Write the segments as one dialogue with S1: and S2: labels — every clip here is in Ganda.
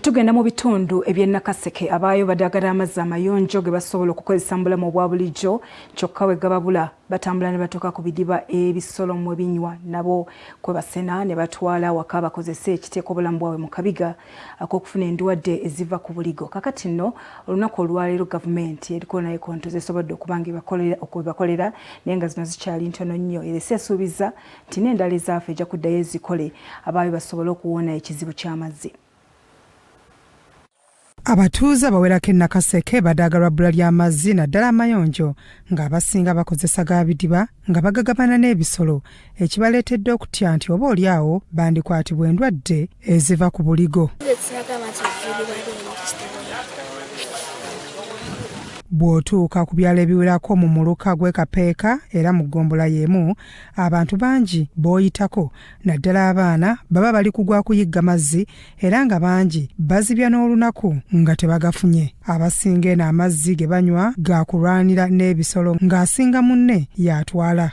S1: Tugenda mu bitundu eby'Nakaseke abaayo badagala amazzi amayonjo ge basobola okukozesa mu bulamu obwa bulijjo kyokka we gababula batambula ne batuuka ku bidiba ebisolo mwe binywa nabo kwe basena ne batwala waka bakozesa ekiteeka obulamu bwabwe mu kabiga ak'okufuna endwadde eziva ku buligo. Kakati nno olunaku olwaleero gavumenti eriko nayo konto zesobodde okuba nga okubakolera naye nga zino zikyali ntono nnyo era esuubiza nti n'endala ezaafe ejja kuddayo ezikole abaayo basobole okuwona ekizibu ky'amazzi.
S2: Abatuuze abawerako e Nakaseke badaagalwa bbula ly'amazzi naddala amayonjo ng'abasinga bakozesa ga bidiba nga bagagabana n'ebisolo ekibaleetedde okutya nti oba oliawo bandikwatibwa endwadde eziva ku buligo. Bw'otuuka ku byalo ebiwerako mu muluka gw'e Kapeeka era mu Gombola y'emu, abantu bangi b'oyitako naddala abaana baba bali kugwa kuyigga mazzi era nga bangi bazibya n'olunaku nga tebagafunye. Abasinga eno amazzi ge banywa ga kulwanira n'ebisolo ng'asinga munne y'atwala.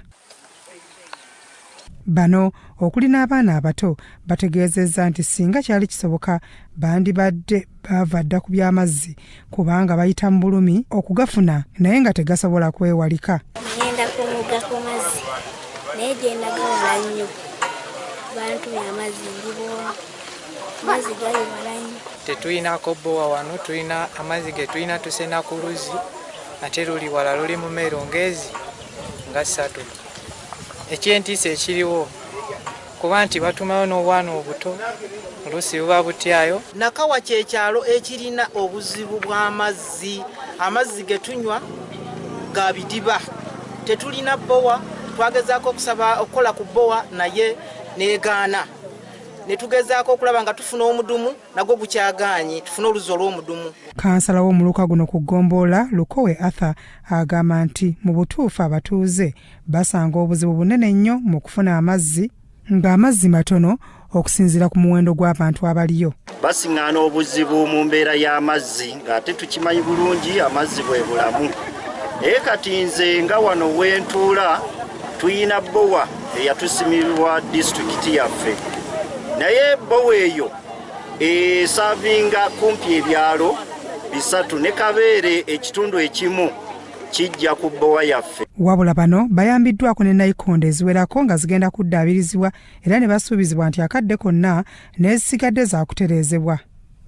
S2: Bano okuli n'abaana abato bategeezezza nti singa kyali kisoboka bandibadde bava dda ku by'amazzi kubanga bayita mu bulumi okugafuna naye nga tegasobola kwewalika.
S3: Ngenda kumuga ku mazzi naye genda gawala nnyo bantu amazzi ndibowa mazzi gali wala nnyo.
S4: Tetuyinako bbowa wano, tulina amazzi ge tulina tusena ku luzzi ate luli wala luli mu meerongezi nga 3. Ekyentiisa ekiriwo kuba nti batumayo n'obwana obuto oluusi buba butyayo.
S5: Nakawa kyekyalo ekirina obuzibu bw'amazzi. Amazzi ge tunywa ga bidiba, tetulina bbowa. Twagezaako okukola ku bbowa naye neegaana, ne tugezaako okulaba nga tufuna omudumu nagwo gukyagaanye tufune oluzzi olw'omudumu. Kansala w'omuluka guno ku Gombola Lukowe Arthur agamba nti mu butuufu abatuuze basanga obuzibu bunene nnyo mu kufuna amazzi ng'amazzi matono okusinziira ku muwendo gw'abantu abaliyo.
S6: Basiŋŋaana obuzibu mu mbeera y'amazzi ng'ate tukimanyi bulungi amazzi bwe bulamu. Naye kati nze nga wano wentuula tuyina bbowa eyatusimirwa disitulikiti yaffe. Naye bbowa eyo esaavinga kumpi ebyalo 3 ne Kabeere ekitundu ekimu kijja ku bbowa yaffe.
S2: Wabula bano bayambiddwako ne nayikondo eziwerako nga zigenda kuddaabirizibwa era ne basuubizibwa nti akadde konna n'ezisigadde za kutereezebwa.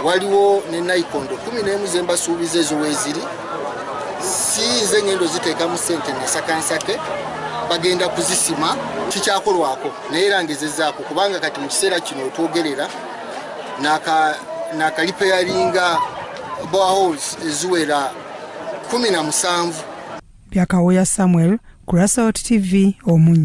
S7: Waliwo ne nayikondo 11 ze mbasuubiza ezo weeziri, si nze ngendo ziteeka mu ssente nasakansake bagenda kuzisima kikyakolwako naye era ngezezaako kubanga kati mu kiseera kino otwogerera nakalipeyaringa boreholes eziwera 17.
S2: Byakawoya Samuel, Grassroots TV, Omunyi.